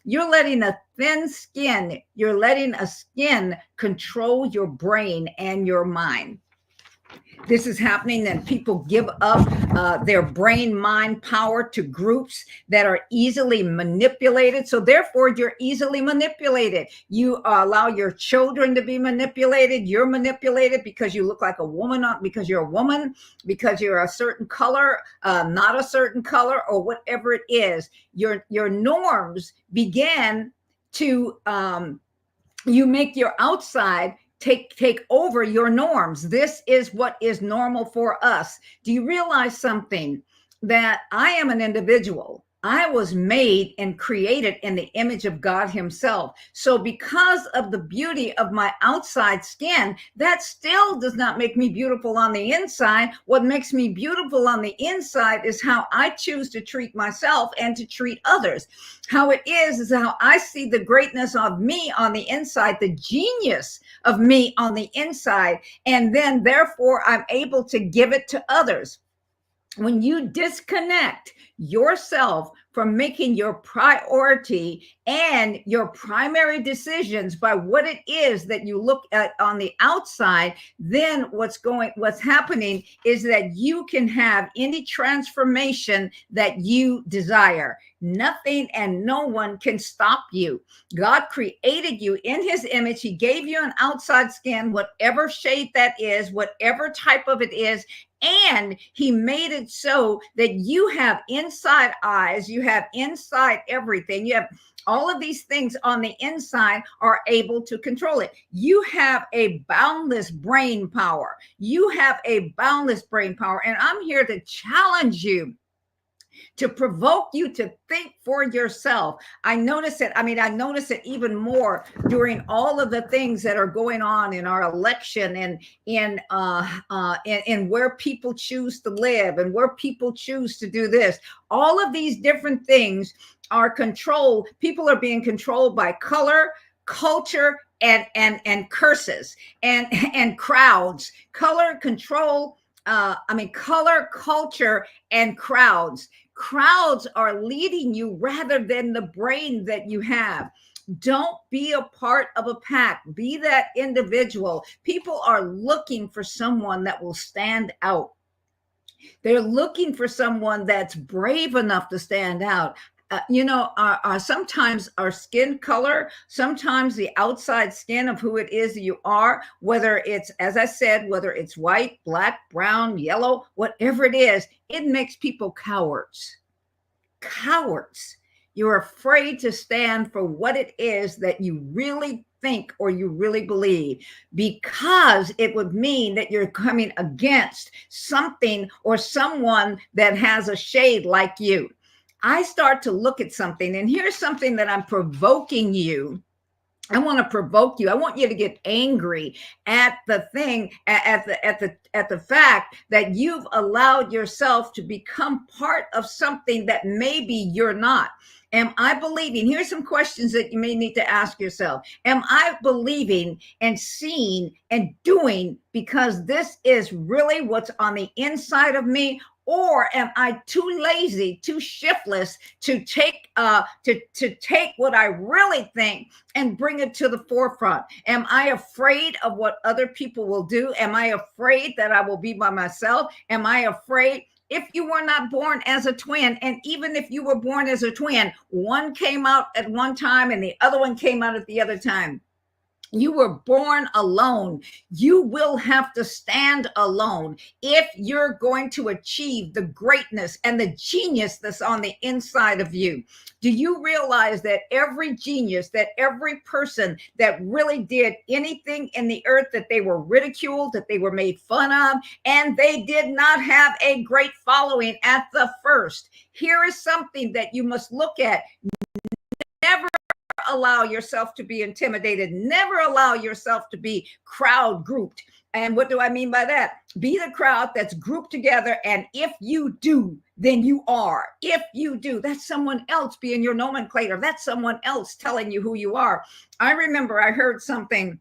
you're letting a thin skin, you're letting a skin control your brain and your mind. This is happening, and people give up their brain mind power to groups that are easily manipulated. So therefore you're easily manipulated. You allow your children to be manipulated. You're manipulated because you look like a woman, because you're a woman, because you're a certain color, not a certain color, or whatever it is. Your norms begin to you make your outside take over your norms. This is what is normal for us. Do you realize something? That I am an individual. I was made and created in the image of God himself. So because of the beauty of my outside skin, that still does not make me beautiful on the inside. What makes me beautiful on the inside is how I choose to treat myself and to treat others. How it is how I see the greatness of me on the inside, the genius of me on the inside. And then therefore I'm able to give it to others. When you disconnect yourself from making your priority and your primary decisions by what it is that you look at on the outside, then what's happening is that you can have any transformation that you desire. Nothing and no one can stop you. God created you in his image. He gave you an outside skin, whatever shade that is, whatever type of it is. And he made it so that you have inside eyes, you have inside everything, you have all of these things on the inside are able to control it. You have a boundless brain power. You have a boundless brain power. And I'm here to challenge you, to provoke you to think for yourself. I notice it even more during all of the things that are going on in our election and in where people choose to live and where people choose to do this. All of these different things are controlled. People are being controlled by color, culture, and curses and crowds. Color, culture, and crowds. Crowds are leading you rather than the brain that you have. Don't be a part of a pack. Be that individual. People are looking for someone that will stand out. They're looking for someone that's brave enough to stand out. Sometimes our skin color, sometimes the outside skin of who it is that you are, whether it's, as I said, whether it's white, black, brown, yellow, whatever it is, it makes people cowards. Cowards. You're afraid to stand for what it is that you really think or you really believe, because it would mean that you're coming against something or someone that has a shade like you. I start to look at something, and here's something that I'm provoking you. I want to provoke you. I want you to get angry at the thing, at the fact that you've allowed yourself to become part of something that maybe you're not. Am I believing? Here's some questions that you may need to ask yourself. Am I believing and seeing and doing because this is really what's on the inside of me? Or am I too lazy, too shiftless to take what I really think and bring it to the forefront? Am I afraid of what other people will do? Am I afraid that I will be by myself? Am I afraid? If you were not born as a twin, and even if you were born as a twin, one came out at one time and the other one came out at the other time. You were born alone. You will have to stand alone if you're going to achieve the greatness and the genius that's on the inside of you. Do you realize that every genius, that every person that really did anything in the earth, that they were ridiculed, that they were made fun of, and they did not have a great following at the first? Here is something that you must look at. Never allow yourself to be intimidated. Never allow yourself to be crowd grouped. And what do I mean by that? Be the crowd that's grouped together. And if you do, then you are. If you do, that's someone else being your nomenclator. That's someone else telling you who you are. I remember I heard something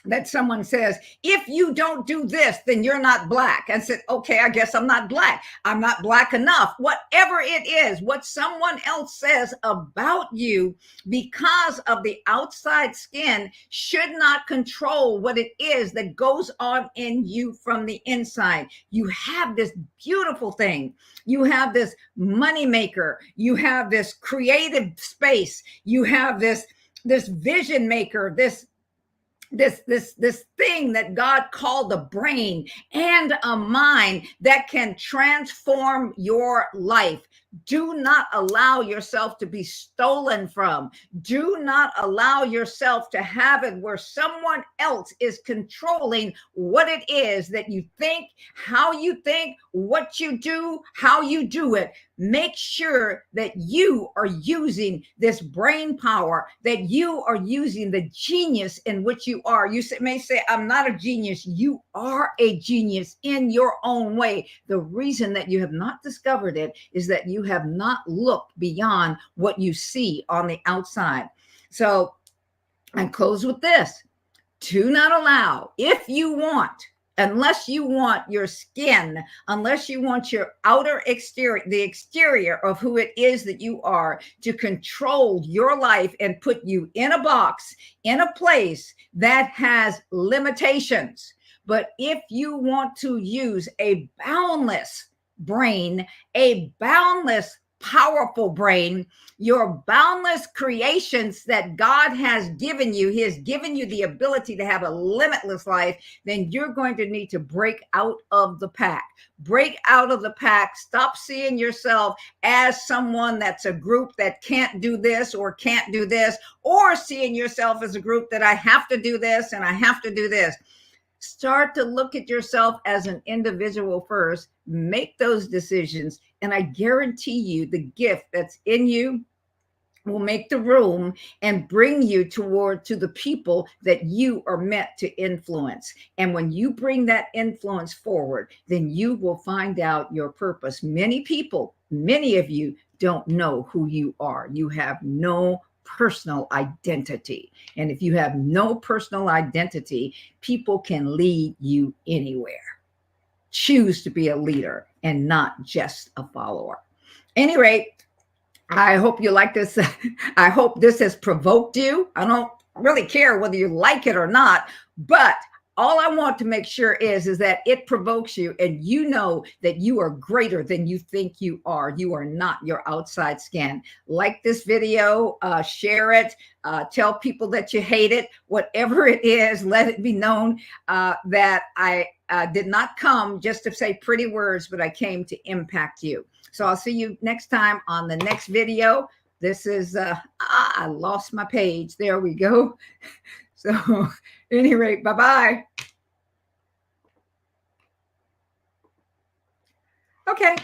that someone says, if you don't do this, then you're not black. And said, okay, I guess I'm not black. I'm not black enough. Whatever it is, what someone else says about you because of the outside skin should not control what it is that goes on in you from the inside. You have this beautiful thing. You have this money maker. You have this creative space. You have this vision maker, this thing that God called a brain and a mind that can transform your life. Do not allow yourself to be stolen from. Do not allow yourself to have it where someone else is controlling what it is that you think, how you think, what you do, how you do it. Make sure that you are using this brain power, that you are using the genius in which you are. You may say, I'm not a genius. You are a genius in your own way. The reason that you have not discovered it is that you have not looked beyond what you see on the outside. So I close with this. Do not allow, if you want, unless you want your skin, unless you want your outer exterior, the exterior of who it is that you are, to control your life and put you in a box, in a place that has limitations. But if you want to use a boundless brain, a boundless powerful brain, your boundless creations that God has given you, He has given you the ability to have a limitless life, then you're going to need to break out of the pack. Break out of the pack. Stop seeing yourself as someone that's a group that can't do this or can't do this, or seeing yourself as a group that I have to do this and I have to do this. Start to look at yourself as an individual first, make those decisions, and I guarantee you the gift that's in you will make the room and bring you to the people that you are meant to influence. And when you bring that influence forward, then you will find out your purpose. Many people, many of you don't know who you are. You have no personal identity. And if you have no personal identity, people can lead you anywhere. Choose to be a leader and not just a follower. Any rate, I hope you like this. I hope this has provoked you. I don't really care whether you like it or not, but all I want to make sure is that it provokes you and you know that you are greater than you think you are. You are not your outside skin. Like this video, share it, tell people that you hate it, whatever it is, let it be known that I did not come just to say pretty words, but I came to impact you. So I'll see you next time on the next video. This is, I lost my page. There we go. So at any rate, bye-bye. Okay.